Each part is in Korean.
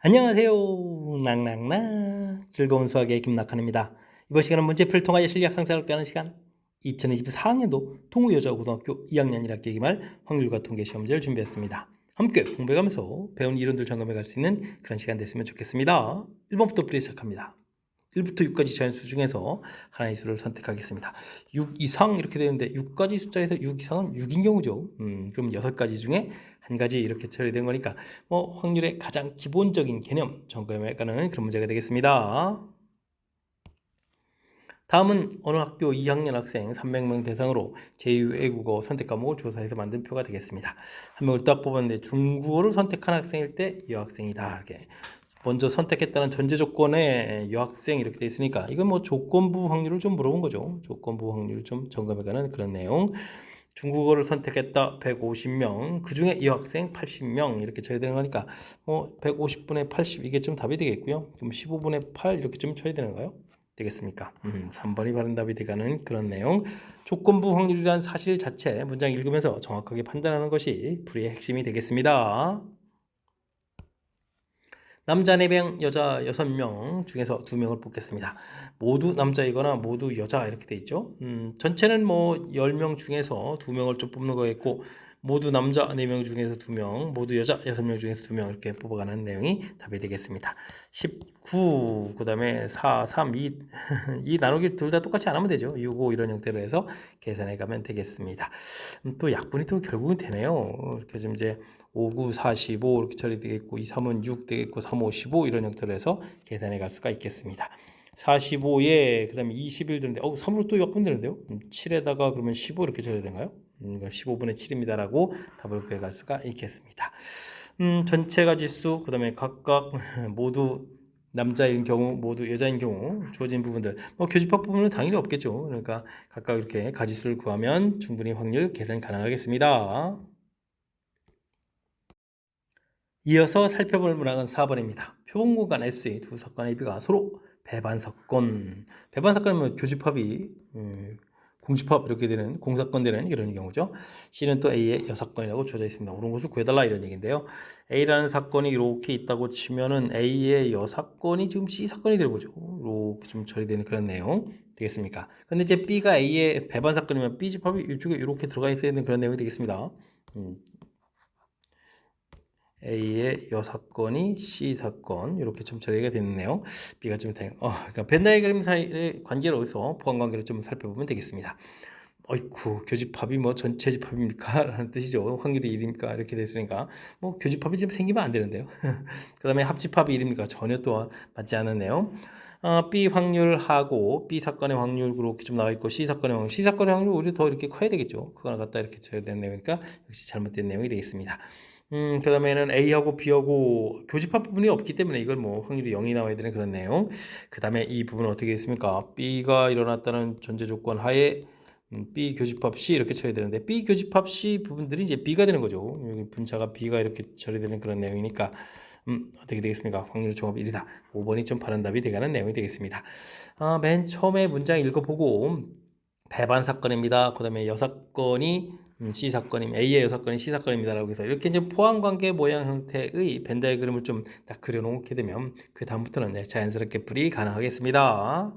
안녕하세요. 낭낭낭 즐거운 수학의 김낙한입니다. 이번 시간은 문제풀이를 통하여 실력 향상을 꾀하는 시간 2024학년도 동우여자고등학교 2학년 1학기 기말 확률과 통계 시험 문제를 준비했습니다. 함께 공부해가면서 배운 이론들 점검해 갈 수 있는 그런 시간 됐으면 좋겠습니다. 1번부터 풀이 시작합니다. 1부터 6까지 자연수 중에서 하나의 수를 선택하겠습니다. 6 이상 이렇게 되는데 6가지 숫자에서 6 이상은 6인 경우죠. 그럼 6가지 중에 한 가지 이렇게 처리된 거니까 확률의 가장 기본적인 개념 점검해 가는 그런 문제가 되겠습니다. 다음은 어느 학교 2학년 학생 300명 대상으로 제2외국어 선택 과목을 조사해서 만든 표가 되겠습니다. 한 명을 딱 뽑았는데 중국어를 선택한 학생일 때 여학생이다. 이렇게 먼저 선택했다는 전제 조건에 여학생 이렇게 돼 있으니까 이건 조건부 확률을 좀 물어본 거죠. 조건부 확률 좀 점검해가는 그런 내용. 중국어를 선택했다 150명, 그 중에 여학생 80명 이렇게 처리되는 거니까 150분의 80 이게 좀 답이 되겠고요. 그럼 15분의 8 이렇게 좀 처리되는 거요? 되겠습니까? 3번이 바른 답이 되가는 그런 내용. 조건부 확률이란 사실 자체 문장 읽으면서 정확하게 판단하는 것이 풀이의 핵심이 되겠습니다. 남자 4명, 여자 6명 중에서 2명을 뽑겠습니다. 모두 남자이거나 모두 여자 이렇게 돼 있죠. 전체는 10명 중에서 2명을 좀 뽑는 거겠고 모두 남자 4명 중에서 2명, 모두 여자 6명 중에서 2명 이렇게 뽑아가는 내용이 답이 되겠습니다. 19, 그 다음에 4, 3, 2, 이 나누기 둘 다 똑같이 안 하면 되죠. 6, 5 이런 형태로 해서 계산해 가면 되겠습니다. 또 약분이 또 결국은 되네요. 이렇게 좀 이제 5, 9, 45 이렇게 처리되겠고 2, 3은 6 되겠고 3, 5, 15 이런 형태로 해서 계산해 갈 수가 있겠습니다. 45에 그 다음에 21 드는데 3으로 또 약분되는데요. 7에다가 그러면 15 이렇게 처리해야 되나요? 15분의 7입니다 라고 답을 구해갈 수가 있겠습니다. 전체가 지수 그 다음에 각각 모두 남자인 경우 모두 여자인 경우 주어진 부분들 교집합 부분은 당연히 없겠죠. 그러니까 각각 이렇게 가지수를 구하면 충분히 확률 계산 가능하겠습니다. 이어서 살펴볼 문항은 4번입니다. 표본 공간 S의 두 사건의 비가 서로 배반사건. 배반사건이면 교집합이 공집합 이렇게 되는 공사건 되는 이런 경우죠. C는 또 A의 여사건이라고 주어져 있습니다. 옳은 것을 구해달라 이런 얘기인데요. A라는 사건이 이렇게 있다고 치면은 A의 여사건이 지금 C 사건이 되는 거죠. 이렇게 좀 처리되는 그런 내용 되겠습니까? 근데 이제 B가 A의 배반사건이면 B 집합이 이쪽에 이렇게 들어가 있어야 되는 그런 내용이 되겠습니다. A의 여사건이 C 사건 이렇게 좀 처리가 되는데요. B가 좀 그러니까 벤 다이그램 사이의 관계를 어디서 보완 관계를 좀 살펴보면 되겠습니다. 어이쿠 교집합이 전체 집합입니까? 라는 뜻이죠. 확률이 1입니까? 이렇게 됐으니까 교집합이 지금 생기면 안 되는데요. 그 다음에 합집합이 1입니까? 전혀 또 맞지 않았네요. B 확률하고 B 사건의 확률 그렇게 좀 나와 있고 C 사건의 확률 오히려 더 이렇게 커야 되겠죠. 그거랑 갖다 이렇게 쳐야 되는 내용이니까 역시 잘못된 내용이 되겠습니다. 그 다음에는 A하고 B하고 교집합 부분이 없기 때문에 이걸 확률이 0이 나와야 되는 그런 내용. 그 다음에 이 부분은 어떻게 됐습니까? B가 일어났다는 전제 조건 하에 B 교집합 C 이렇게 쳐야 되는데 B 교집합 C 부분들이 이제 B가 되는 거죠. 여기 분자가 B가 이렇게 처리되는 그런 내용이니까 어떻게 되겠습니까? 확률 종합 1이다. 5번이 좀 바른 답이 되가는 내용이 되겠습니다. 맨 처음에 문장 읽어보고 배반 사건입니다. 그 다음에 여사건이 C 사건임 A의 여사건이 C 사건입니다라고 해서 이렇게 이제 포함 관계 모양 형태의 벤 다이그램을 좀 딱 그려놓게 되면 그 다음부터는 자연스럽게 풀이 가능하겠습니다.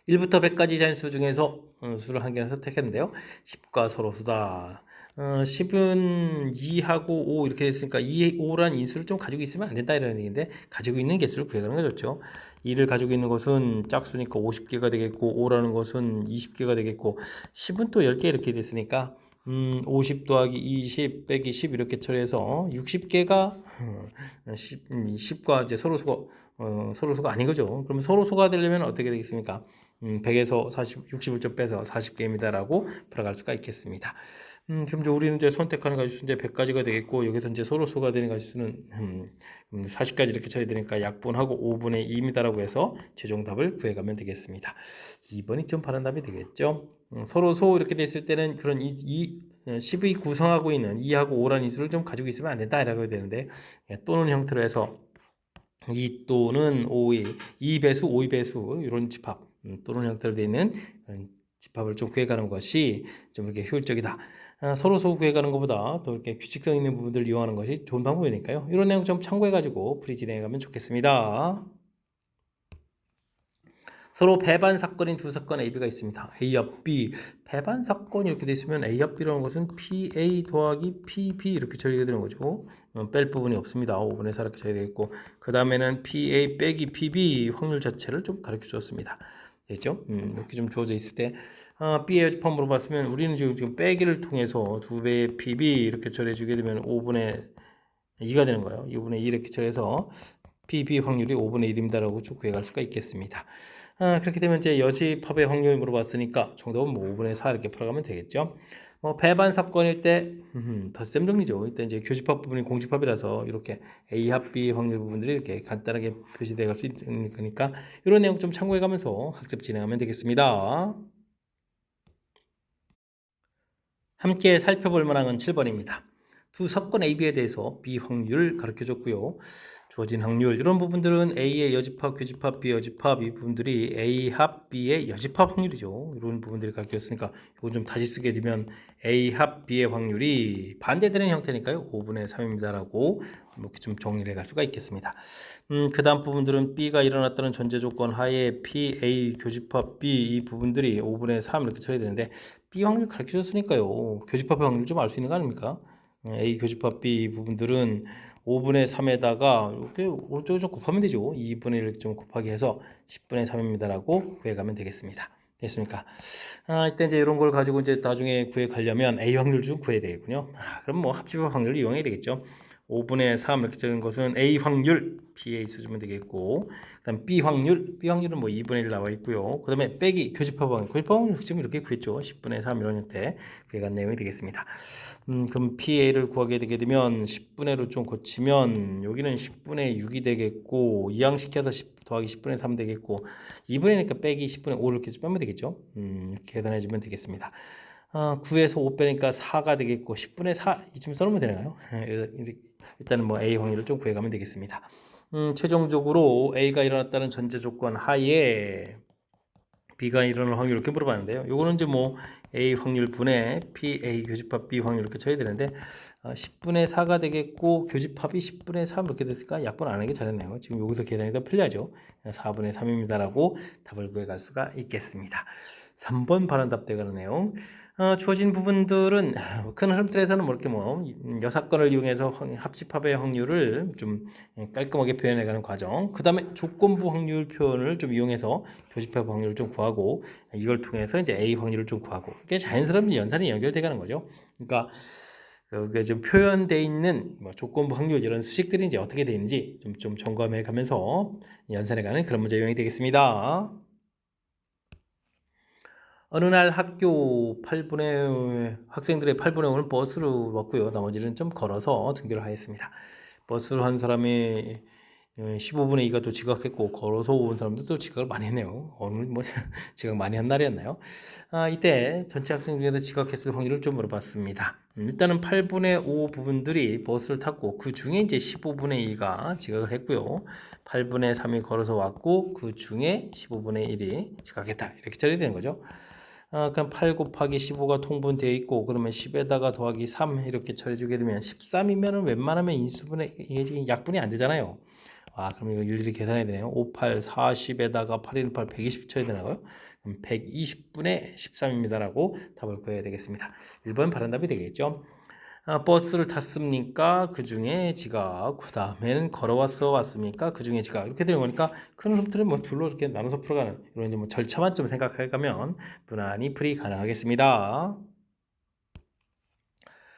1부터 100까지 자연수 중에서 수를 한 개를 선택했는데요. 10과 서로수다. 10은 2하고 5 이렇게 됐으니까 2, 5란 인수를 좀 가지고 있으면 안 된다 이런 얘기인데 가지고 있는 개수를 구해가는 게 좋죠. 2를 가지고 있는 것은 짝수니까 50개가 되겠고 5라는 것은 20개가 되겠고 10은 또 10개 이렇게 됐으니까 50 더하기 20 빼기 10 이렇게 처리해서 60개가 10과 이제 서로수가 아닌 거죠. 그럼 서로수가 되려면 어떻게 되겠습니까? 100에서 60을 좀 빼서 40개입니다라고 풀어갈 수가 있겠습니다. 그럼 이제 우리는 이제 선택하는 가지수 이제 100가지가 되겠고 여기서 이제 서로수가 되는 가지수는 40까지 이렇게 쳐야 되니까 약분하고 5분의 2입니다라고 해서 최종 답을 구해가면 되겠습니다. 2번이 좀 바른 답이 되겠죠. 서로소 이렇게 됐을 때는 그런 10이 구성하고 있는 2하고 5라는 인수를 좀 가지고 있으면 안 된다라고 해야 되는데 또는 형태로 해서 2 또는 5의 2배수, 5의 배수 이런 집합 또는 형태로 되어 있는 집합을 좀 구해가는 것이 좀 이렇게 효율적이다. 서로 구해가는 것보다 더 이렇게 규칙성 있는 부분들을 이용하는 것이 좋은 방법이니까요. 이런 내용 좀 참고해가지고 풀이 진행해가면 좋겠습니다. 서로 배반 사건인 두 사건 A, B가 있습니다. A합 B, 배반 사건이 이렇게 돼 있으면 A합 B라는 것은 PA 더하기 PB 이렇게 처리가 되는 거죠. 뺄 부분이 없습니다. 5분의 4 이렇게 처리되어 있고, 그 다음에는 PA 빼기 PB 확률 자체를 좀 가르쳐 주었습니다. 됐죠? 이렇게 좀 주어져 있을 때 B의 여집합 물어봤으면 우리는 지금 빼기를 통해서 2배의 PB 이렇게 처리해 주게 되면 5분의 2가 되는 거예요. 2분의 2 이렇게 처리해서 PB 확률이 5분의 1입니다라고 쭉 구해갈 수가 있겠습니다. 그렇게 되면 이제 여집합의 확률 물어봤으니까 정답은 뭐 5분의 4 이렇게 풀어가면 되겠죠. 배반 사건일 때 덧셈 정리죠. 이때 이제 교집합 부분이 공집합이라서 이렇게 A합 B 확률 부분들이 이렇게 간단하게 표시되어 갈 수 있는 거니까 이런 내용 좀 참고해 가면서 학습 진행하면 되겠습니다. 함께 살펴볼 만한 건 7번입니다. 두 사건 AB에 대해서 B 확률을 가르쳐 줬고요. 주어진 확률 이런 부분들은 A의 여집합, 교집합, B 여집합 이 부분들이 A합 B의 여집합 확률이죠. 이런 부분들이 가르쳐졌으니까 이거 좀 다시 쓰게 되면 A합 B의 확률이 반대되는 형태니까요. 5분의 3입니다라고 이렇게 좀 정리를 해갈 수가 있겠습니다. 그 다음 부분들은 B가 일어났다는 전제 조건 하에 P, A, 교집합 B 이 부분들이 5분의 3 이렇게 처리되는데 B 확률 가르쳐줬으니까요. 교집합의 확률 좀 알 수 있는 거 아닙니까? A 교집합 B 부분들은 5분의 3에다가 이렇게 오른쪽에 좀 곱하면 되죠. 2분의 1 좀 곱하기 해서 10분의 3입니다라고 구해가면 되겠습니다. 됐습니까? 이때 이제 이런 걸 가지고 이제 나중에 구해 가려면 A 확률 좀 구해야 되겠군요. 그럼 뭐 합집합 확률을 이용해야 되겠죠. 5분의 3 이렇게 적은 것은 A 확률 B에 있어주면 되겠고, 그다음 B 확률은 뭐 2분의 1 나와 있고요. 그다음에 빼기 교집합 확률 지금 이렇게 구했죠. 10분의 3 이런 형태 구해간 내용이 되겠습니다. 그럼 PA를 구하게 되게 되면 10분의 1로 좀 고치면 여기는 10분의 6이 되겠고, 이항시켜서 10 더하기 10분의 3 되겠고, 2분의 1이니까 빼기 10분의 5를 이렇게 빼면 되겠죠. 이렇게 계산해주면 되겠습니다. 9에서 5 빼니까 4가 되겠고 10분의 4 이쯤 써놓으면 되나요? 일단은 뭐 A 확률을 좀 구해가면 되겠습니다. 최종적으로 A가 일어났다는 전제 조건 하에 B가 일어날 확률 이렇게 물어봤는데요. 요거는 이제 뭐 A 확률 분의 PA 교집합 B 확률 이렇게 쳐야 되는데 10분의 4가 되겠고 교집합이 10분의 3 이렇게 됐으니까 약분 안 하는 게 잘했네요. 지금 여기서 계산이 더 편리하죠. 4분의 3입니다라고 답을 구해갈 수가 있겠습니다. 3번 발언답 되가는 내용. 주어진 부분들은 큰 흐름틀에서는 뭐 이렇게 뭐 여사건을 이용해서 합집합의 확률을 좀 깔끔하게 표현해가는 과정. 그 다음에 조건부 확률 표현을 좀 이용해서 교집합 확률을 좀 구하고 이걸 통해서 이제 A 확률을 좀 구하고 이게 자연스러운 연산이 연결돼가는 거죠. 그러니까 그게 좀 표현되어 있는 뭐 조건부 확률 이런 수식들이 이제 어떻게 되는지 좀 점검해 가면서 연산해가는 그런 문제 유형이 되겠습니다. 어느 날 학교 학생들의 8분의 5는 버스로 왔고요. 나머지는 좀 걸어서 등교를 하였습니다. 버스로 한 사람이 15분의 2가 또 지각했고 걸어서 온 사람도 또 지각을 많이 했네요. 오늘 뭐 지각 많이 한 날이었나요? 이때 전체 학생 중에서 지각했을 확률을 좀 물어봤습니다. 일단은 8분의 5 부분들이 버스를 탔고 그 중에 이제 15분의 2가 지각을 했고요. 8분의 3이 걸어서 왔고 그 중에 15분의 1이 지각했다. 이렇게 처리되는 거죠. 그럼 8 곱하기 15가 통분되어 있고 그러면 10에다가 더하기 3 이렇게 처리해주게 되면 13이면은 웬만하면 인수분해 이게 지금 약분이 안 되잖아요. 그럼 이거 일일이 계산해야 되네요. 5, 8, 40에다가 8, 1, 8, 120 쳐야 되나요? 그럼 120분의 13입니다라고 답을 구해야 되겠습니다. 1번 바른 답이 되겠죠. 버스를 탔습니까? 그 중에 지각. 그 다음에는 걸어와서 왔습니까? 그 중에 지각. 이렇게 되는 거니까 큰 흐름들은 뭐 둘로 이렇게 나눠서 풀어가는 이런 이제 뭐 절차만 좀 생각해 가면 무난히 풀이 가능하겠습니다.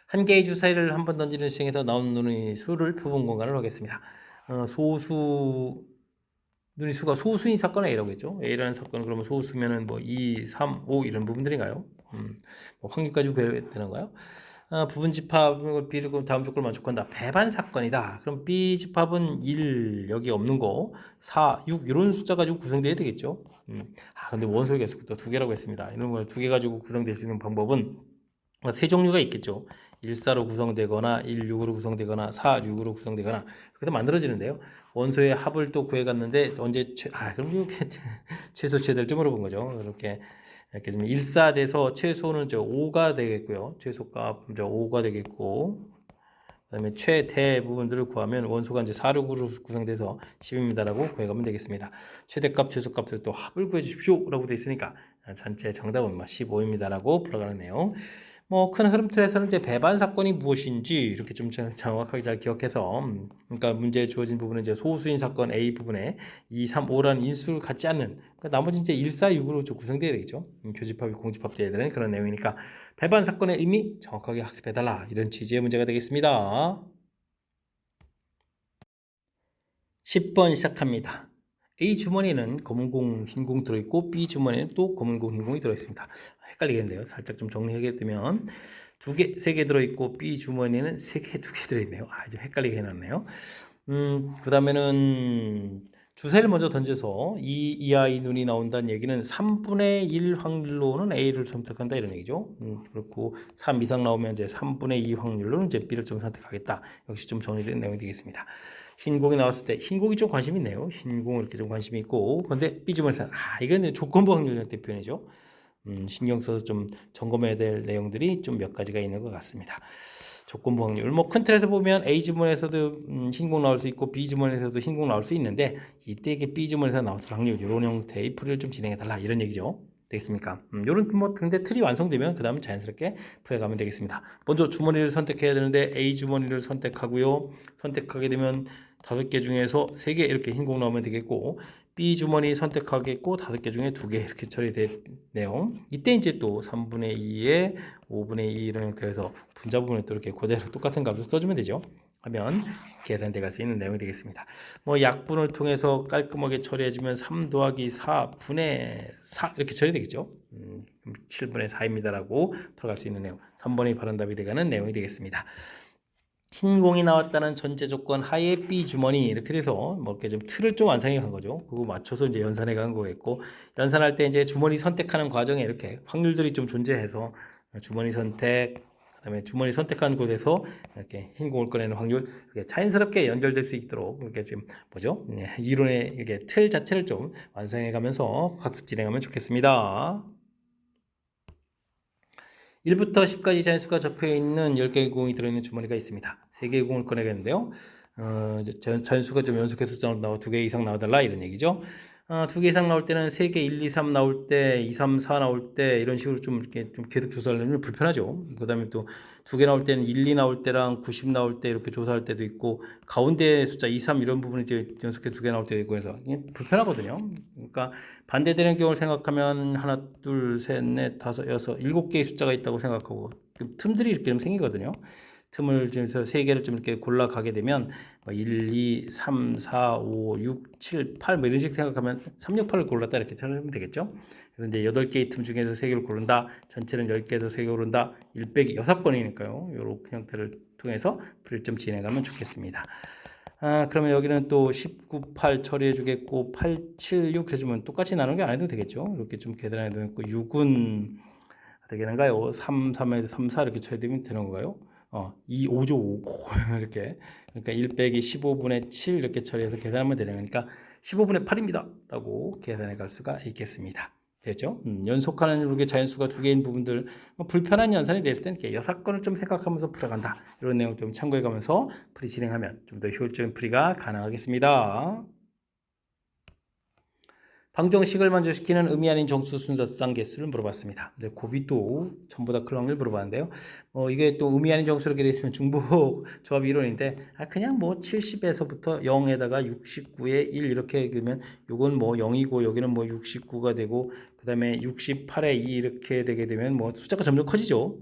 한 개의 주사위를 한 번 던지는 시행에서 나오는 눈의 수를 표본 공간을 하겠습니다. 눈의 수가 소수인 사건을 A라고 했죠. A라는 사건은 그러면 소수면은 뭐 2, 3, 5 이런 부분들인가요? 뭐 확률까지 구해야 되는가요? 부분 집합을 B를 다음 조건을 만족한다. 배반 사건이다. 그럼 B 집합은 1 여기 없는 거 4, 6 이런 숫자 가지고 구성돼야 되겠죠. 근데 원소가 계속 또 2개라고 했습니다. 이런 걸 2개 가지고 구성될 수 있는 방법은 세 종류가 있겠죠. 1,4로 구성되거나 1,6으로 구성되거나 4,6으로 구성되거나 그래서 만들어지는데요. 원소의 합을 또 구해갔는데 언제 그럼 이렇게 최소 최대를 좀 물어본 거죠. 이렇게 이렇게 좀 일사돼서 최소는 5가 되겠고요. 최소값 5가 되겠고, 그다음에 최대 부분들을 구하면 원소가 이제 4륙으로 구성돼서 10입니다라고 구해가면 되겠습니다. 최대값, 최소값을 또 합을 구해 주십시오라고 되어 있으니까 전체 정답은 15입니다라고 풀어가는 내용. 뭐 큰 흐름 틀에서는 이제 배반 사건이 무엇인지 이렇게 좀 정확하게 잘 기억해서, 그러니까 문제에 주어진 부분은 이제 소수인 사건 A 부분에 2, 3, 5라는 인수를 갖지 않는, 그러니까 나머지 이제 1, 4, 6으로 좀 구성되어야 되겠죠. 교집합이 공집합되어야 되는 그런 내용이니까 배반 사건의 의미 정확하게 학습해달라, 이런 취지의 문제가 되겠습니다. 10번 시작합니다. A 주머니는 검은 공, 흰 공 들어있고 B 주머니는 또 검은 공, 흰 공이 들어있습니다. 헷갈리겠는데요. 살짝 좀 정리하게 되면 두 개, 세 개 들어있고 B 주머니는 세 개, 두 개 들어있네요. 아주 헷갈리게 해놨네요. 그 다음에는 주사를 먼저 던져서 이 이하의 눈이 나온다는 얘기는 3분의 1 확률로는 A를 선택한다 이런 얘기죠. 그렇고 3 이상 나오면 이제 3분의 2 확률로는 이제 B를 좀 선택하겠다. 역시 좀 정리된 내용이 되겠습니다. 흰 공이 나왔을 때 흰 공이 좀 관심이 있네요. 흰 공은 이렇게 좀 관심이 있고, 그런데 B 주머니에서 이건 조건부 확률 때 표현이죠. 신경 써서 좀 점검해야 될 내용들이 좀 몇 가지가 있는 것 같습니다. 조건부 확률, 뭐 큰 틀에서 보면 A 지문에서도 흰공 나올 수 있고 B 지문에서도 흰공 나올 수 있는데, 이때 이게 B 지문에서 나올 확률, 이런 형태의 풀이를 좀 진행해 달라 이런 얘기죠. 되겠습니까? 이런 뭐 근데 틀이 완성되면 그 다음에 자연스럽게 풀어가면 되겠습니다. 먼저 주머니를 선택해야 되는데 A 주머니를 선택하고요. 선택하게 되면 5개 중에서 3개 이렇게 흰공 나오면 되겠고, B 주머니 선택하겠고 5개 중에 2개 이렇게 처리된 내용. 이때 이제 또 3분의 2에 5분의 2 이런 형태에서 분자 부분에 또 이렇게 그대로 똑같은 값을 써주면 되죠. 하면 계산돼 갈 수 있는 내용이 되겠습니다. 뭐 약분을 통해서 깔끔하게 처리해주면 3 더하기 4분의 4 이렇게 처리되겠죠. 7분의 4입니다라고 들어갈 수 있는 내용. 3번이 바른 답이 되가는 내용이 되겠습니다. 흰 공이 나왔다는 전제 조건 하에 B 주머니 이렇게 돼서 뭐 이렇게 좀 틀을 좀 완성해 간 거죠. 그거 맞춰서 이제 연산해 간 거겠고, 연산할 때 이제 주머니 선택하는 과정에 이렇게 확률들이 좀 존재해서 주머니 선택, 그다음에 주머니 선택한 곳에서 이렇게 흰 공을 꺼내는 확률, 이렇게 자연스럽게 연결될 수 있도록 이렇게 지금 뭐죠? 이론의 이렇게 틀 자체를 좀 완성해 가면서 학습 진행하면 좋겠습니다. 1부터 10까지 자연수가 적혀 있는 10개의 공이 들어있는 주머니가 있습니다. 3개의 공을 꺼내겠는데요. 자연수가 좀 연속해서 나와 2개 이상 나와달라 이런 얘기죠. 2개 이상 나올 때는 3개 1, 2, 3 나올 때, 2, 3, 4 나올 때 이런 식으로 좀 이렇게 좀 계속 조사하려면 불편하죠. 그다음에 또 2개 나올 때는 1, 2 나올 때랑 90 나올 때 이렇게 조사할 때도 있고, 가운데 숫자 2, 3 이런 부분이 이제 연속해서 2개 나올 때도 있고 해서 불편하거든요. 그러니까 반대되는 경우를 생각하면 하나, 둘, 셋, 넷, 다섯, 여섯, 7개의 숫자가 있다고 생각하고 틈들이 이렇게 좀 생기거든요. 틈을 지면서 3개를 좀 이렇게 골라가게 되면 1, 2, 3, 4, 5, 6, 7, 8 뭐 이런 식으로 생각하면 3, 6, 8을 골랐다 이렇게 찾으면 되겠죠. 그런데 8개의 틈 중에서 3개를 고른다. 전체는 10개에서 3개 고른다. 1 빼기 6번이니까요. 이런 형태를 통해서 풀이를 좀 진행하면 좋겠습니다. 그러면 여기는 또 19, 8 처리해 주겠고, 8, 7, 6 해주면 똑같이 나누는 게 안 해도 되겠죠. 이렇게 좀 계산해 놓고 6은 어떻게 되는가요? 3, 3에서 3, 4 이렇게 처리되면 되는 건가요? 2, 5죠, 5. 이렇게. 그러니까 1 빼기 15분의 7 이렇게 처리해서 계산하면 되는 거니까 15분의 8입니다. 라고 계산해 갈 수가 있겠습니다. 되죠? 연속하는 이렇게 자연수가 2개인 부분들, 불편한 연산이 됐을 때는 이렇게 6건을 좀 생각하면서 풀어간다. 이런 내용 좀 참고해 가면서 풀이 진행하면 좀 더 효율적인 풀이가 가능하겠습니다. 방정식을 먼저 시키는 의미 아닌 정수 순서상 개수를 물어봤습니다. 근데 곱이 또 전부 다 그런 걸 물어봤는데요. 이게 또 의미 아닌 정수 이렇게 돼 있으면 중복 조합 이론인데, 그냥 뭐 70에서부터 0에다가 69에 1 이렇게 그러면 요건 뭐 0이고 여기는 뭐 69가 되고, 그 다음에 68에 2 이렇게 되게 되면 뭐 숫자가 점점 커지죠.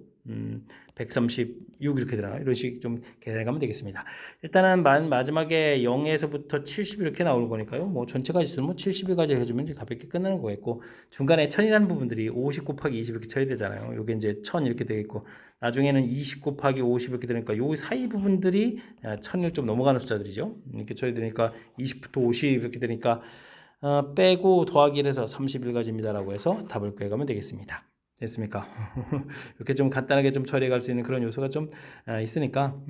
136 이렇게 되나 이런 식 좀 계산해 가면 되겠습니다. 일단은 마지막에 0에서부터 70 이렇게 나오는 거니까요. 뭐 전체가 있으면 뭐 70일까지 해주면 가볍게 끝나는 거겠고, 중간에 1000이라는 부분들이 50 곱하기 20 이렇게 처리되잖아요. 요게 이제 1000 이렇게 되겠고, 나중에는 20 곱하기 50 이렇게 되니까 요 사이 부분들이 1000을 좀 넘어가는 숫자들이죠. 이렇게 처리되니까 20부터 50 이렇게 되니까 빼고 더하기를 해서 30일까지입니다라고 해서 답을 구해가면 되겠습니다. 됐습니까? 이렇게 좀 간단하게 좀 처리해 갈 수 있는 그런 요소가 좀 있으니까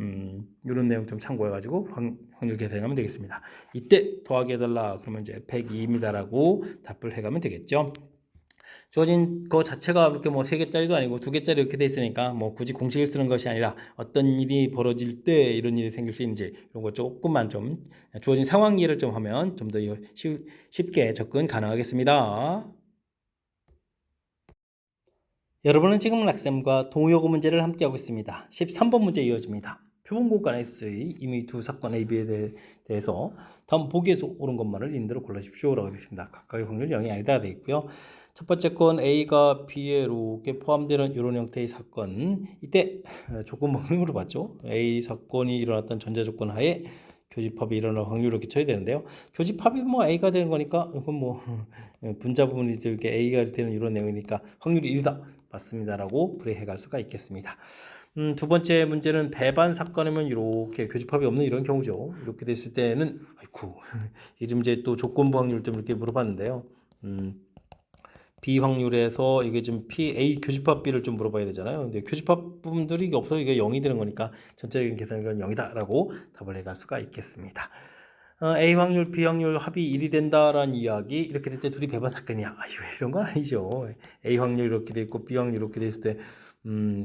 이런 내용 좀 참고해 가지고 확률 계산하면 되겠습니다. 이때 더하기 해달라 그러면 이제 102입니다라고 답을 해가면 되겠죠. 주어진 거 자체가 그렇게 뭐 3개짜리도 아니고 2개짜리 이렇게 돼 있으니까 뭐 굳이 공식을 쓰는 것이 아니라 어떤 일이 벌어질 때 이런 일이 생길 수 있는지 이런 거 조금만 좀 주어진 상황 이해를 좀 하면 좀 더 쉽게 접근 가능하겠습니다. 여러분은 지금 락쌤과 동의어구 문제를 함께하고 있습니다. 13번 문제 이어집니다. 표본공간에서의 이미 두 사건 A, B에 대해서 다음 보기에서 옳은 것만을 있는 대로 골라주십시오 라고 되어 있습니다. 각각의 확률 0이 아니다 되어 있고요. 첫 번째 건 A가 B에 이렇게 포함되는 이런 형태의 사건, 이때 조건목을 물어봤죠. A 사건이 일어났던 전제조건 하에 교집합이 일어날 확률을 이렇게 처리 되는데요. 교집합이 뭐 A가 되는 거니까 이건 뭐 분자 부분이 이렇게 A가 되는 이런 내용이니까 확률이 1이다. 맞습니다라고 풀이해갈 수가 있겠습니다. 두 번째 문제는 배반 사건이면 이렇게 교집합이 없는 이런 경우죠. 이렇게 됐을 때는 아이쿠 이게 좀 이제 또 조건부 확률 좀 이렇게 물어봤는데요. B 확률에서 이게 좀 P A 교집합 B를 좀 물어봐야 되잖아요. 근데 교집합 부분들이 없어서 이게 0이 되는 거니까 전체적인 계산은 0이다라고 답을 해갈 수가 있겠습니다. A 확률, B 확률 합이 1이 된다라는 이야기 이렇게 될 때 둘이 배반 사건이야. 아유 이런 건 아니죠. A 확률 이렇게 돼 있고 B 확률 이렇게 됐을 때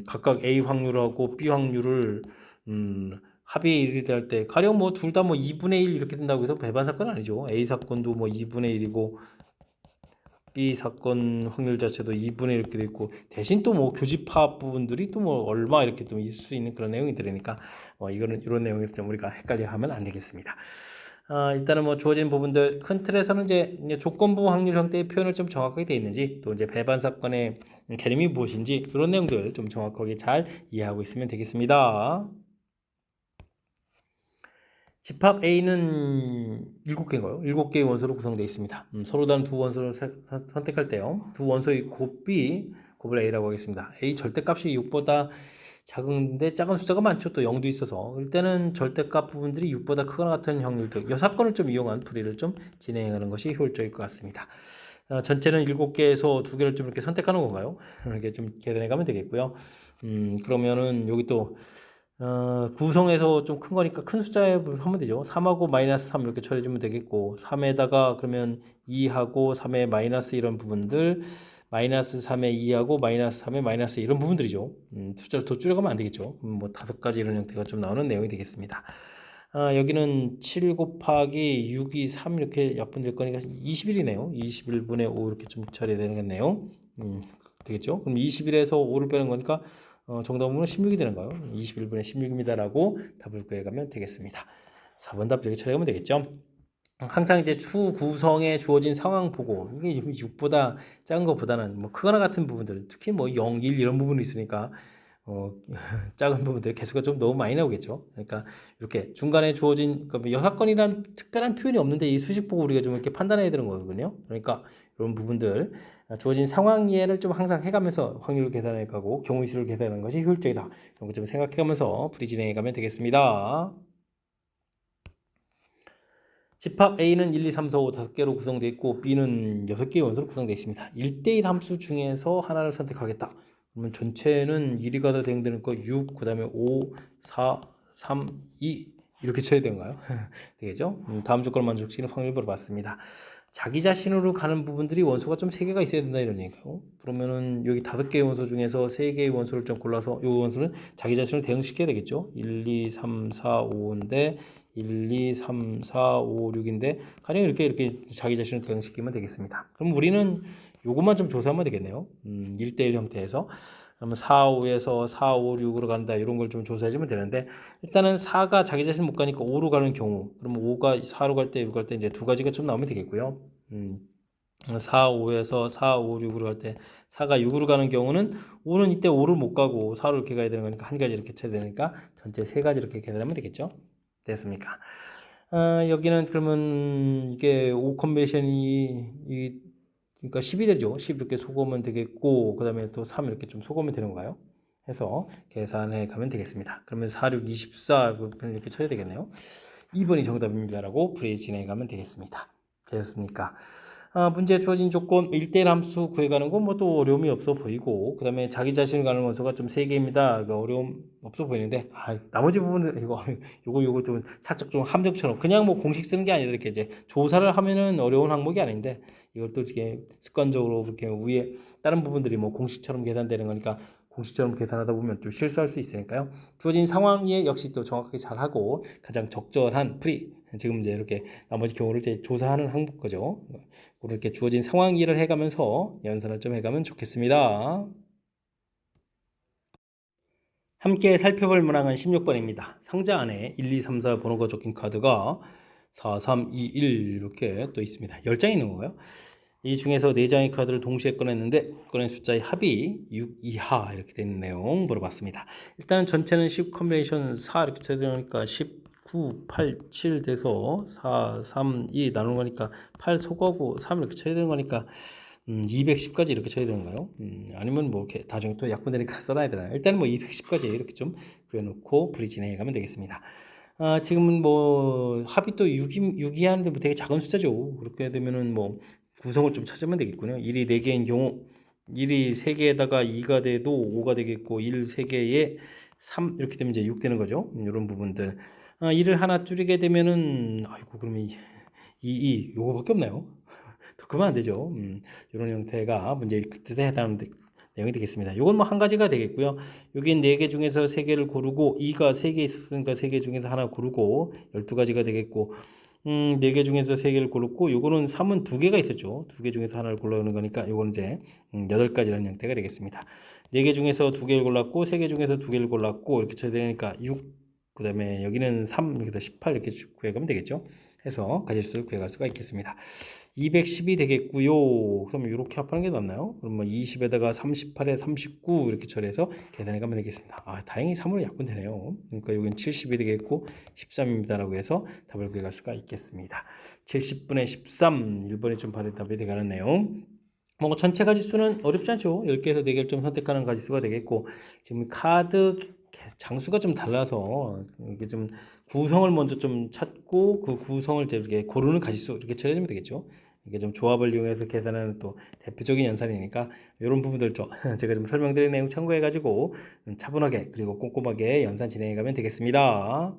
각각 A 확률하고 B 확률을 합이 1이 될 때 가령 뭐 둘 다 뭐 2분의 1 이렇게 된다고 해서 배반 사건은 아니죠. A 사건도 뭐 2분의 1이고 B 사건 확률 자체도 2분의 이렇게 돼 있고 대신 또 뭐 교집합 부분들이 또 뭐 얼마 이렇게 좀 있을 수 있는 그런 내용이 들으니까 이거는 이런 내용에서 좀 우리가 헷갈려 하면 안 되겠습니다. 일단은 뭐 주어진 부분들 큰 틀에서는 이제 조건부 확률 형태의 표현을 좀 정확하게 되어 있는지 또 이제 배반 사건의 개념이 무엇인지 이런 내용들 좀 정확하게 잘 이해하고 있으면 되겠습니다. 집합 A는 7개인가요? 7개의 원소로 구성되어 있습니다. 서로 다른 두 원소를 선택할 때요. 두 원소의 곱B, 곱을 A라고 하겠습니다. A 절대값이 6보다 작은데 작은 숫자가 많죠. 또 0도 있어서 이때는 절대값 부분들이 6보다 크거나 같은 확률들 이 사건을 좀 이용한 풀이를 좀 진행하는 것이 효율적일 것 같습니다. 전체는 7개에서 2개를 좀 이렇게 선택하는 건가요? 이렇게 좀 계산해 가면 되겠고요. 그러면은 여기 또 구성에서 좀 큰 거니까 큰 숫자에 하면 되죠. 3하고 마이너스 3 이렇게 처리해주면 되겠고 3에다가 그러면 2하고 3의 마이너스 이런 부분들 마이너스 3의 2하고 마이너스 3의 마이너스 이런 부분들이죠. 숫자를 더 줄여가면 안 되겠죠. 뭐 5가지 이런 형태가 좀 나오는 내용이 되겠습니다. 여기는 7 곱하기 6이 3 이렇게 약분될 거니까 21이네요. 21분의 5 이렇게 좀 처리되겠네요. 되겠죠? 그럼 21에서 5를 빼는 거니까 정답은 16이 되는가요? 21분의 16입니다라고 답을 구해가면 되겠습니다. 4번 답 이렇게 처리하면 되겠죠? 항상 이제 수 구성에 주어진 상황 보고 이게 6보다 작은 것보다는 뭐 크거나 같은 부분들 특히 뭐 0, 1 이런 부분이 있으니까 작은 부분들 개수가 좀 너무 많이 나오겠죠. 그러니까 이렇게 중간에 주어진 그러니까 여사건이란 특별한 표현이 없는데 이 수식 보고 우리가 좀 이렇게 판단해야 되는 거거든요. 그러니까 이런 부분들 주어진 상황 이해를 좀 항상 해가면서 확률을 계산해 가고 경우수를 계산하는 것이 효율적이다. 이런 거 좀 생각해가면서 풀이 진행해 가면 되겠습니다. 집합 A는 1, 2, 3, 4, 5 5개로 구성되어 있고 B는 6개의 원소로 구성되어 있습니다. 1대1 함수 중에서 하나를 선택하겠다. 그러면 전체는 1이 가다 대응되는 거 6, 그 다음에 5, 4, 3, 2 이렇게 쳐야 되는가요? 되겠죠? 다음 조건을 만족시키는 확률을 물어봤습니다. 자기 자신으로 가는 부분들이 원소가 좀 3개가 있어야 된다 이런 얘기예요. 그러면은 여기 5개의 원소 중에서 3개의 원소를 좀 골라서 이 원소는 자기 자신을 대응시켜야 되겠죠. 1, 2, 3, 4, 5인데 1, 2, 3, 4, 5, 6인데 가령 이렇게 자기 자신을 대응시키면 되겠습니다. 그럼 우리는 요것만 좀 조사하면 되겠네요. 1대1 형태에서 그러면 4, 5에서 4, 5, 6으로 간다 이런 걸 좀 조사해주면 되는데 일단은 4가 자기 자신 못 가니까 5로 가는 경우 그러면 5가 4로 갈 때, 6로 갈 때 이제 두 가지가 좀 나오면 되겠고요. 4, 5에서 4, 5, 6으로 갈 때 4가 6으로 가는 경우는 5는 이때 5를 못 가고 4로 이렇게 가야 되는 거니까 한 가지 이렇게 쳐야 되니까 전체 세 가지 이렇게 계산하면 되겠죠. 됐습니까? 여기는 그러면 이게 5 컨비네이션이 그러니까 10이 되죠. 10 이렇게 소거하면 되겠고 그 다음에 또 3 이렇게 좀 소거하면 되는 건가요? 해서 계산해 가면 되겠습니다. 그러면 4, 6, 24 이렇게 쳐야 되겠네요. 2번이 정답입니다라고 풀이 진행해 가면 되겠습니다. 되셨습니까? 문제에 주어진 조건 1대1 함수 구해가는 건 뭐 또 어려움이 없어 보이고, 그 다음에 자기 자신을 가는 원소가 좀 3개입니다. 어려움 없어 보이는데, 나머지 부분은 요거 좀 살짝 좀 함정처럼 그냥 뭐 공식 쓰는 게 아니라 이렇게 이제 조사를 하면은 어려운 항목이 아닌데, 이걸 또 이렇게 습관적으로 이렇게 위에 다른 부분들이 뭐 공식처럼 계산되는 거니까 공식처럼 계산하다 보면 좀 실수할 수 있으니까요. 주어진 상황에 역시 또 정확하게 잘 하고 가장 적절한 지금 이제 이렇게 나머지 경우를 이제 조사하는 항목 거죠. 그렇게 주어진 상황 이해를 해가면서 연산을 좀 해가면 좋겠습니다. 함께 살펴볼 문항은 16번입니다. 상자 안에 1, 2, 3, 4 번호가 적힌 카드가 4, 3, 2, 1 이렇게 또 있습니다. 10장 있는 거예요. 이 중에서 4장의 카드를 동시에 꺼냈는데 꺼낸 숫자의 합이 6 이하 이렇게 되는 내용 물어봤습니다. 일단은 전체는 10 컴비네이션 4 이렇게 쳐들어가니까 19, 8, 7 돼서 4, 3, 2 나누는 거니까 8 소거하고 3 이렇게 쳐야 되는 거니까 210까지 이렇게 쳐야 되는가요? 아니면 뭐 이렇게 나중에 또 약분되니까 써놔야 되나요? 일단은 뭐 210까지 이렇게 좀 구해놓고 풀이 진행해 가면 되겠습니다. 지금은 뭐 합이 또 6이 하는데 뭐 되게 작은 숫자죠. 그렇게 되면은 뭐 구성을 좀 찾으면 되겠군요. 1이 4개인 경우 1이 3개에다가 2가 돼도 5가 되겠고 1 3개에 3 이렇게 되면 이제 6 되는 거죠. 이런 부분들. 1을 하나 줄이게 되면은 아이고 그러면 2 요거밖에 없나요? 더 크면 안 되죠. 이런 형태가 문제에 그때 해당하는 내용이 되겠습니다. 이건 뭐 한 가지가 되겠고요. 여기 4개 중에서 3개를 고르고 2가 3개 있었으니까 3개 중에서 하나 고르고 12가지가 되겠고 4개 중에서 3개를 고르고 요거는 3은 2개가 있었죠. 2개 중에서 하나를 골라오는 거니까 요거는 이제 8가지라는 형태가 되겠습니다. 4개 중에서 2개를 골랐고 3개 중에서 2개를 골랐고 이렇게 쳐야 되니까 6, 그 다음에 여기는 3, 여기서 18 이렇게 구해가면 되겠죠. 해서 가질수를 구해갈 수가 있겠습니다. 210이 되겠고요. 그럼 이렇게 합하는 게 낫나요? 그럼 뭐 20에다가 38에 39 이렇게 처리해서 계산해 가면 되겠습니다. 다행히 3으로 약분되네요. 그러니까 여기는 70이 되겠고 13입니다라고 해서 답을 구해갈 수가 있겠습니다. 70분의 13, 1번이 좀 바른 답이 되가는 내용. 뭐 전체 가지수는 어렵지 않죠. 10개에서 4개를 좀 선택하는 가지수가 되겠고 지금 카드 장수가 좀 달라서 이게 좀 구성을 먼저 좀 찾고 그 구성을 이렇게 고르는 가지수 이렇게 처리하면 되겠죠. 이게 좀 조합을 이용해서 계산하는 또 대표적인 연산이니까 이런 부분들 좀 제가 좀 설명드린 내용 참고해 가지고 차분하게 그리고 꼼꼼하게 연산 진행해 가면 되겠습니다.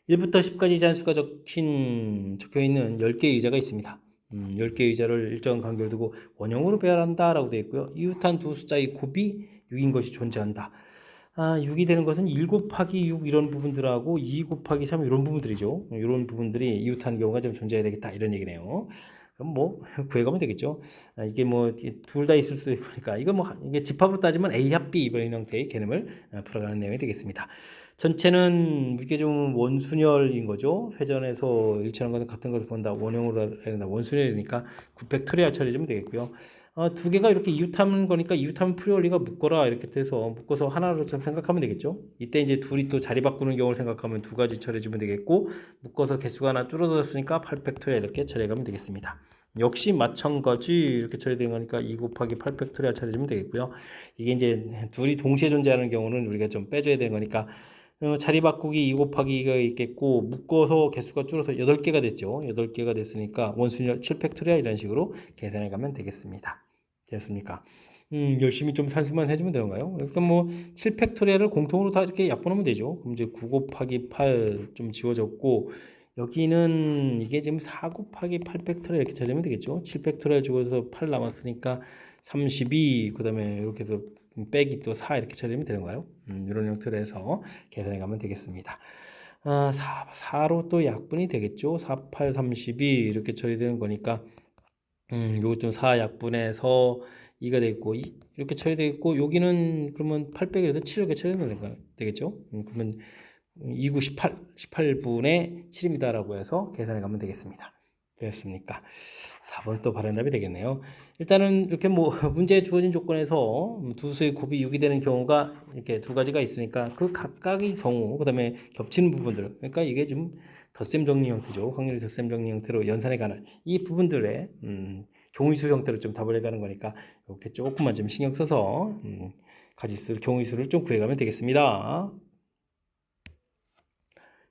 1부터 10까지 잔수가 적혀 있는 10개의 의자가 있습니다. 10개의 의자를 일정 간격을 두고 원형으로 배열한다 라고 되어 있고요. 이웃한 두 숫자의 곱이 6인 것이 존재한다. 6이 되는 것은 1 곱하기 6 이런 부분들하고 2 곱하기 3 이런 부분들이죠. 이런 부분들이 이웃하는 경우가 좀 존재해야 되겠다 이런 얘기네요. 그럼 뭐 구해가면 되겠죠. 이게 뭐 둘 다 있을 수 있으니까 이거 뭐 이게 집합으로 따지면 A 합 B 이런 형태의 개념을 풀어가는 내용이 되겠습니다. 전체는 이게 좀 원순열인 거죠. 회전에서 일치하는 것은 같은 것을 본다. 원형으로 해야 된다. 원순열이니까 9팩토리얼 처리해주면 되겠고요. 두 개가 이렇게 이웃하는 거니까 이웃하면 프리올리가 묶어라 이렇게 돼서 묶어서 하나로 좀 생각하면 되겠죠. 이때 이제 둘이 또 자리 바꾸는 경우를 생각하면 두 가지 처리해주면 되겠고 묶어서 개수가 하나 줄어들었으니까 8팩토리얼 이렇게 처리해가면 되겠습니다. 역시 마찬가지 이렇게 처리된 거니까 2 곱하기 8팩토리얼 처리해주면 되겠고요. 이게 이제 둘이 동시에 존재하는 경우는 우리가 좀 빼줘야 되는 거니까 자리 바꾸기 2 곱하기가 있겠고 묶어서 개수가 줄어서 8개가 됐죠. 8개가 됐으니까 원순열 7팩토리얼 이런 식으로 계산해 가면 되겠습니다. 됐습니까? 열심히 좀 산수만 해주면 되는가요? 그러니까 뭐 7팩토리얼을 공통으로 다 이렇게 약분하면 되죠. 그럼 이제 9 곱하기 8 좀 지워졌고 여기는 이게 지금 4 곱하기 8팩토리얼 이렇게 찾으면 되겠죠. 7팩토리얼 죽어서 8 남았으니까 32, 그 다음에 이렇게 해서 빼기 또 4 이렇게 처리하면 되는 거예요. 이런 형태로 해서 계산해 가면 되겠습니다. 4로 또 약분이 되겠죠. 4, 8, 32 이렇게 처리되는 거니까 요것 좀 4 약분해서 2가 되겠고 이렇게 처리되겠고 여기는 그러면 8 빼기 해서 7 이렇게 처리되는 되겠죠. 그러면 2, 9, 18, 18분의 7입니다 라고 해서 계산해 가면 되겠습니다. 되었습니까? 4번 또 바른 답이 되겠네요. 일단은 이렇게 뭐 문제에 주어진 조건에서 두 수의 곱이 6이 되는 경우가 이렇게 두 가지가 있으니까 그 각각의 경우, 그 다음에 겹치는 부분들, 그러니까 이게 좀 덧셈 정리 형태죠. 확률이 덧셈 정리 형태로 연산해 가는 이 부분들의 경우의 형태로 좀 답을 해가는 거니까 이렇게 조금만 좀 신경 써서 경우의 수를 좀 구해가면 되겠습니다.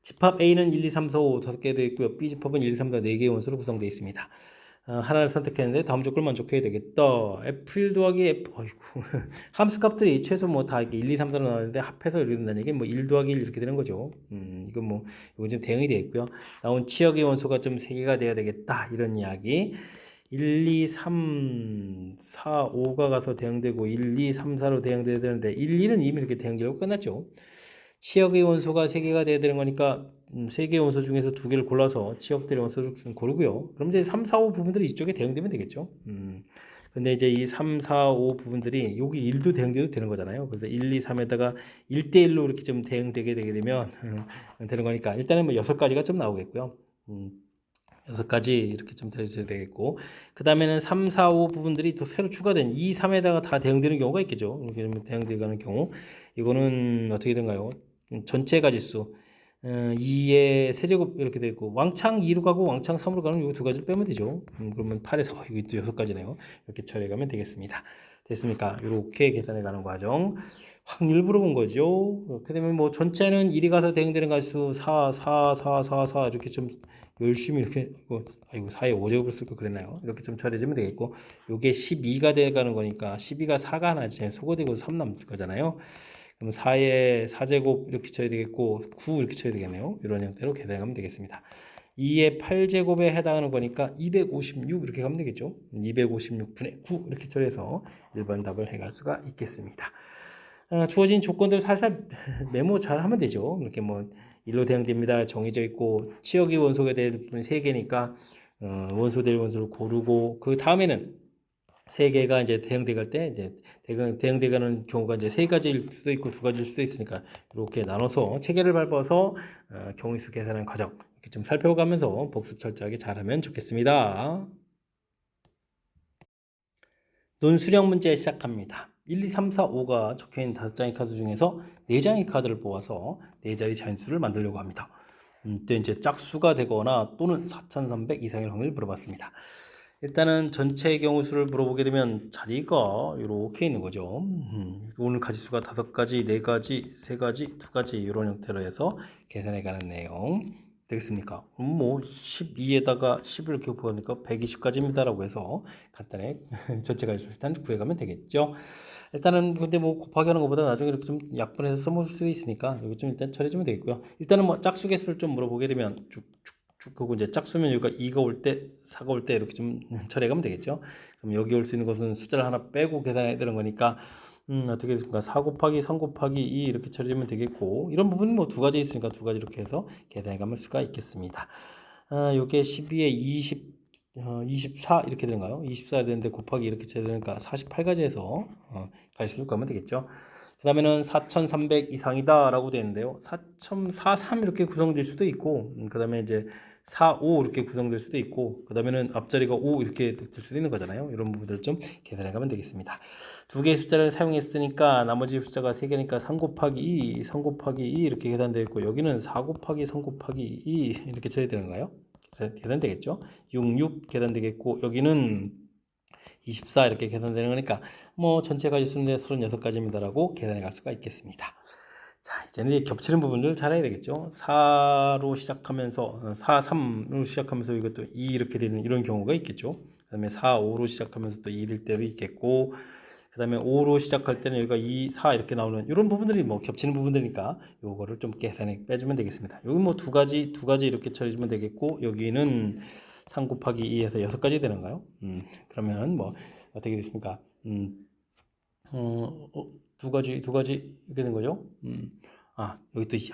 집합 A는 1, 2, 3, 4, 5 5개 되어 있고요. B 집합은 1, 2, 3, 4 4개의 원소로 구성되어 있습니다. 하나를 선택했는데 다음 조건을 만족해야 되겠다. F1 더하기 F, 어이구. 함수 값들이 최소 뭐 다 이렇게 1, 2, 3, 4로 나왔는데 합해서 이렇게 된다는 얘기 뭐1 더하기 1 이렇게 되는 거죠. 이건 뭐, 이거 지금 대응이 되어 있고요. 나온 치역의 원소가 좀 3개가 돼야 되겠다. 이런 이야기. 1, 2, 3, 4, 5가 가서 대응되고 1, 2, 3, 4로 대응돼야 되는데 1, 1은 이미 이렇게 대응되고 끝났죠. 치역의 원소가 3개가 돼야 되는 거니까 3개의 원소 중에서 2개를 골라서 치역들의 원소를 고르고요. 그럼 이제 3, 4, 5 부분들이 이쪽에 대응되면 되겠죠. 근데 이제 이 3, 4, 5 부분들이 여기 1도 대응돼도 되는 거잖아요. 그래서 1, 2, 3에다가 1대1로 이렇게 좀 대응되게 되게 되면 되는 거니까 일단은 뭐 6가지가 좀 나오겠고요. 6가지 이렇게 좀 되셔야 되겠고, 그 다음에는 3, 4, 5 부분들이 또 새로 추가된 2, 3에다가 다 대응되는 경우가 있겠죠. 이렇게 대응되는 경우 이거는 어떻게 된가요? 전체 가지수 2의 세제곱 이렇게 되어 있고, 왕창 2로 가고 왕창 3으로 가는 이 2가지를 빼면 되죠. 그러면 8에서 이것도 6가지네요. 이렇게 처리해 가면 되겠습니다. 됐습니까? 이렇게 계산해 가는 과정. 확률 물어본 거죠. 그렇게 되면 뭐 전체는 1이 가서 대응되는 가지수 4, 4, 4, 4, 4 이렇게 좀 열심히 이렇게 아이고 4에 5제곱을 쓸 거 그랬나요? 이렇게 좀 처리해주면 되겠고, 요게 12가 돼가는 거니까 12가 4가 하나 소거되고 3 남을 거잖아요. 그럼 4에 4제곱 이렇게 쳐야 되겠고 9 이렇게 쳐야 되겠네요. 이런 형태로 계산하면 되겠습니다. 2의 8제곱에 해당하는 거니까 256 이렇게 가면 되겠죠. 256분의 9 이렇게 처리해서 1번 답을 해갈 수가 있겠습니다. 주어진 조건들 살살 메모 잘 하면 되죠. 이렇게 뭐 일로 대응됩니다. 정해져 있고 치역이 원소가 될 분이 3개니까 원소 될 원소를 고르고, 그 다음에는 3개가 이제 대응돼갈 때 이제 대응돼가는 경우가 이제 3가지일 수도 있고 2가지일 수도 있으니까 이렇게 나눠서 체계를 밟아서 경우수 계산하는 과정 이렇게 좀 살펴가면서 복습 철저하게 잘하면 좋겠습니다. 논수령 문제 시작합니다. 1, 2, 3, 4, 5가 적혀있는 5장의 카드 중에서 4장의 카드를 뽑아서 4자리 자연수를 만들려고 합니다. 또 이제 짝수가 되거나 또는 4,300 이상일 확률을 물어봤습니다. 일단은 전체 경우수를 물어보게 되면 자리가 이렇게 있는 거죠. 오늘 가지수가 5가지, 4가지, 3가지, 2가지 이런 형태로 해서 계산해 가는 내용 되겠습니까? 뭐 12에다가 10을 이렇게 보니까 120가지입니다라고 해서 간단히 전체 가지수 일단 구해가면 되겠죠. 일단은 근데 뭐 곱하기 하는 것보다 나중에 이렇게 좀 약분해서 써먹을 수 있으니까 여기 좀 일단 처리해주면 되겠고요. 일단은 뭐 짝수 개수를 좀 물어보게 되면 쭉쭉쭉 그거 이제 짝수면 여기가 2가 올 때, 4가 올 때 이렇게 좀 처리해가면 되겠죠. 그럼 여기 올 수 있는 것은 숫자를 하나 빼고 계산해야 되는 거니까 어떻게 됐습니까? 4 곱하기 3 곱하기 2 이렇게 처리하면 되겠고, 이런 부분이 뭐 2가지 있으니까 2가지 이렇게 해서 계산해 가면 수가 있겠습니다. 요게 12에 24 이렇게 되는가요? 24 되는데 곱하기 이렇게 쳐야 되니까 48가지에서 가지수를 가면 되겠죠. 그 다음에는 4,300 이상이다 라고 되는데요. 4,443 이렇게 구성될 수도 있고, 그 다음에 이제 4, 5 이렇게 구성될 수도 있고, 그 다음에는 앞자리가 5 이렇게 될 수도 있는 거잖아요. 이런 부분들 좀 계산해 가면 되겠습니다. 2개의 숫자를 사용했으니까 나머지 숫자가 3개니까 3 곱하기 2, 3 곱하기 2 이렇게 계산되어 있고, 여기는 4 곱하기 3 곱하기 2 이렇게 처리 되는가요? 계산되겠죠. 66 계산되겠고, 여기는 24 이렇게 계산되는 거니까 뭐 전체 가지수는 36가지입니다라고 계산해 갈 수가 있겠습니다. 자, 이제는 겹치는 부분을 잘 해야 되겠죠. 4로 시작하면서 4, 3로 시작하면서 이것도 2 이렇게 되는 이런 경우가 있겠죠. 그 다음에 4, 5로 시작하면서 또 2일 때도 있겠고, 그 다음에 5로 시작할 때는 여기가 2, 4 이렇게 나오는 이런 부분들이 뭐 겹치는 부분들이니까 요거를 좀 계산해 빼주면 되겠습니다. 여기 뭐 두 가지 이렇게 처리해주면 되겠고, 여기는 3 곱하기 2에서 6가지 되는가요? 그러면 뭐 어떻게 됐습니까? 두 가지 이렇게 된 거죠. 여기 또 이게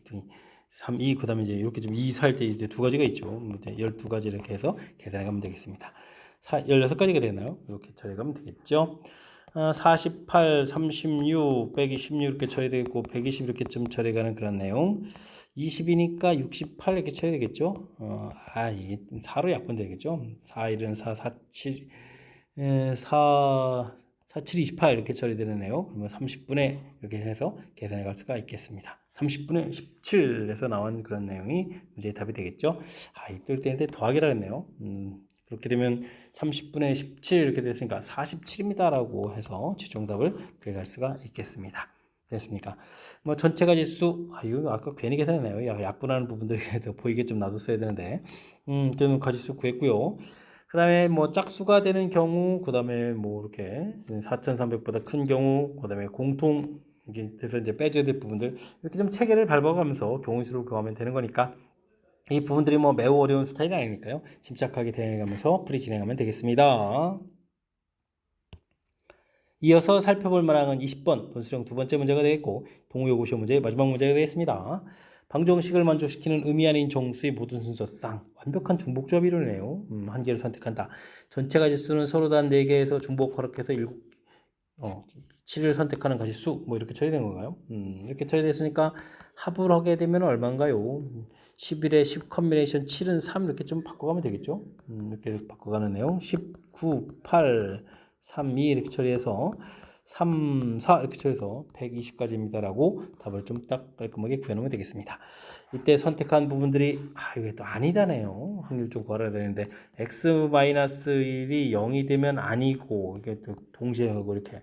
또 3, 2 그다음에 이제 이렇게 좀 2, 4일 때 이제 2가지가 있죠. 이제 12가지 이렇게 해서 계산해 가면 되겠습니다. 16가지가 되나요? 이렇게 처리해 가면 되겠죠. 48, 36, 126 이렇게 처리되고 120 이렇게 좀 처리가는 그런 내용. 20이니까 68 이렇게 처리 되겠죠. 이게 4로 약분되겠죠. 4, 1은 4, 4, 7, 4, 4, 7, 28 이렇게 처리되는 내용. 그러면 30분의 이렇게 해서 계산해 갈 수가 있겠습니다. 30분의 17에서 나온 그런 내용이 문제의 답이 되겠죠. 이럴 때인데 더하기라 했네요. 그렇게 되면 30분의 17 이렇게 됐으니까 47입니다라고 해서 최종답을 구해갈 수가 있겠습니다. 됐습니까? 뭐 전체가 지수, 이거 아까 괜히 계산했네요. 약분하는 부분들이 더 보이게 좀 놔뒀어야 되는데, 저는 가지수 구했고요. 그 다음에 뭐 짝수가 되는 경우, 그 다음에 뭐 이렇게 4,300보다 큰 경우, 그 다음에 공통, 이게 돼서 이제 빼줘야 될 부분들, 이렇게 좀 체계를 밟아가면서 경우수를 구하면 되는 거니까, 이 부분들이 뭐 매우 어려운 스타일이 아니니까요. 침착하게 대응해가면서 풀이 진행하면 되겠습니다. 이어서 살펴볼 만한 20번 논술형 두 번째 문제가 되겠고 동우여고시험 문제의 마지막 문제가 되겠습니다. 방정식을 만족시키는 의미 아닌 정수의 모든 순서상 완벽한 중복조합이 이루네요. 한 개를 선택한다. 전체 가지수는 서로 다 4개에서 중복 허락해서 7을 선택하는 가지수 뭐 이렇게 처리된 건가요? 이렇게 처리됐으니까 합을 하게 되면 얼마인가요? 11에 10 컨비네이션 7은 3 이렇게 좀 바꿔가면 되겠죠? 이렇게 바꿔가는 내용 19, 8, 3, 2 이렇게 처리해서 3, 4 이렇게 처리해서 120까지입니다라고 답을 좀 딱 깔끔하게 구해놓으면 되겠습니다. 이때 선택한 부분들이 이게 또 아니다네요. 확률 좀 구하려야 되는데 x-1이 0이 되면 아니고 이게 또 동시에 하고 이렇게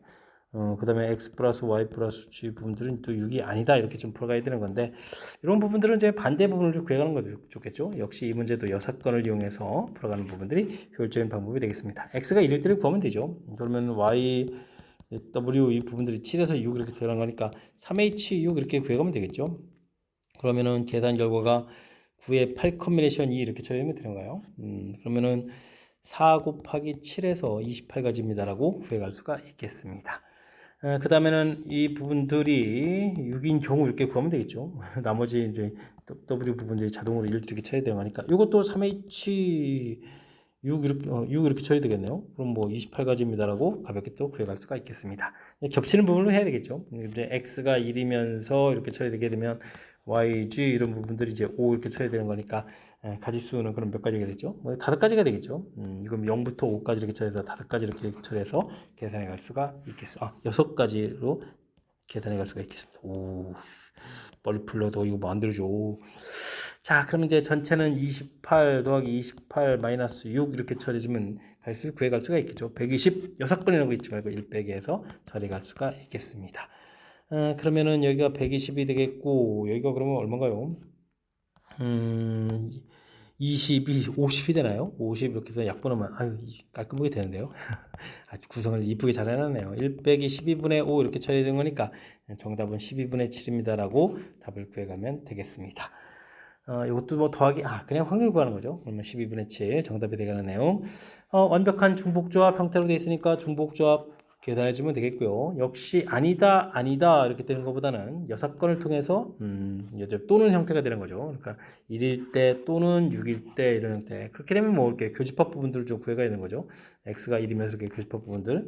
그 다음에 x 플러스 y 플러스 g 부분들은 또 6이 아니다 이렇게 좀 풀어가야 되는 건데 이런 부분들은 이제 반대 부분을 좀 구해가는 것도 좋겠죠. 역시 이 문제도 여사건을 이용해서 풀어가는 부분들이 효율적인 방법이 되겠습니다. x가 1일 때를 구하면 되죠. 그러면 y w 이 부분들이 7에서 6 이렇게 들어간 거니까 3h6 이렇게 구해가면 되겠죠. 그러면은 계산 결과가 9에 8 컨비네이션 2 이렇게 처리하면 되는가요? 그러면은 4 곱하기 7에서 28가지입니다라고 구해갈 수가 있겠습니다. 그 다음에는 이 부분들이 6인 경우 이렇게 구하면 되겠죠. 나머지 이제 W 부분들이 자동으로 1 이렇게 처리되어 가니까 이것도 3H 6 이렇게 6 이렇게 처리되겠네요. 그럼 뭐 28가지입니다라고 가볍게 또 구해갈 수가 있겠습니다. 겹치는 부분으로 해야 되겠죠. 이제 x가 1이면서 이렇게 처리되게 되면 y, g 이런 부분들이 이제 5 이렇게 처리되는 거니까 가지수는 그럼 몇 가지가 되죠? 뭐 5가지가 되겠죠. 이건 0부터 5까지 이렇게 처리해서 5가지 이렇게 처리해서 계산해 갈 수가 있겠습니다. 6가지로 계산해 갈 수가 있겠습니다. 오, 빨리 풀려도 이거 만들어줘. 자, 그럼 이제 전체는 28 더하기 28 마이너스 6 이렇게 처리해주면 갈수 구해갈 수가 있겠죠. 120 6번이라고 있지 말고 1 빼기 해서 처리할 수가 있겠습니다. 그러면은 여기가 120이 되겠고 여기가 그러면 얼마인가요? 22, 50이 되나요? 50 이렇게 해서 약분하면 깔끔하게 되는데요. 아주 구성을 이쁘게 잘 해놨네요. 1 빼기 12분의 5 이렇게 처리된 거니까 정답은 12분의 7입니다라고 답을 구해가면 되겠습니다. 이것도 뭐 더하기 그냥 확률 구하는 거죠. 그러면 12분의 7 정답이 되가는 내용. 완벽한 중복조합 형태로 되어 있으니까 중복조합 계산해 주면 되겠고요. 역시 아니다 이렇게 되는 것보다는 여사건을 통해서 또는 형태가 되는 거죠. 그러니까 1일 때 또는 6일 때 이런 형태. 그렇게 되면 뭐 이렇게 교집합 부분들을 좀 구해가야 되는 거죠. x가 1이면서 이렇게 교집합 부분들.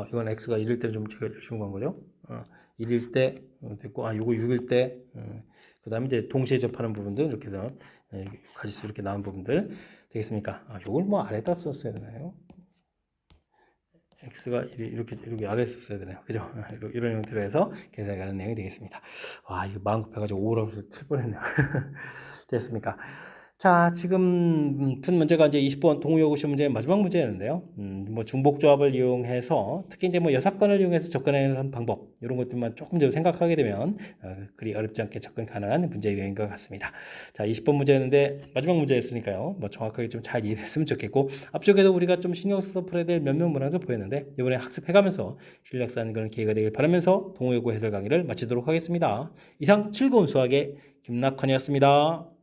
이건 x가 1일 때는 좀 제가 쉬운 건 거죠. 1일 때 됐고 요거 6일 때 그 다음에 이제 동시에 접하는 부분들 이렇게 해서 가지수 이렇게 나온 부분들 되겠습니까? 요걸 뭐 아래다 썼어야 되나요? x가 이렇게 아래에서 써야 되나요? 그죠? 이런 형태로 해서 계산해 가는 내용이 되겠습니다. 이거 마음 급해가지고 5라고 해서 틀 뻔했네요. 됐습니까? 자, 지금 푼 문제가 이제 20번 동우여고시 문제의 마지막 문제였는데요. 뭐 중복조합을 이용해서 특히 이제 뭐 여사건을 이용해서 접근하는 방법 이런 것들만 조금 더 생각하게 되면 그리 어렵지 않게 접근 가능한 문제 유형인 것 같습니다. 자, 20번 문제였는데 마지막 문제였으니까요. 뭐 정확하게 좀 잘 이해했으면 좋겠고 앞쪽에도 우리가 좀 신경 써서 풀어야 될 몇몇 문항들 보였는데 이번에 학습해가면서 실력 쌓는 그런 기회가 되길 바라면서 동우여고 해설 강의를 마치도록 하겠습니다. 이상 즐거운 수학의 김낙환이었습니다.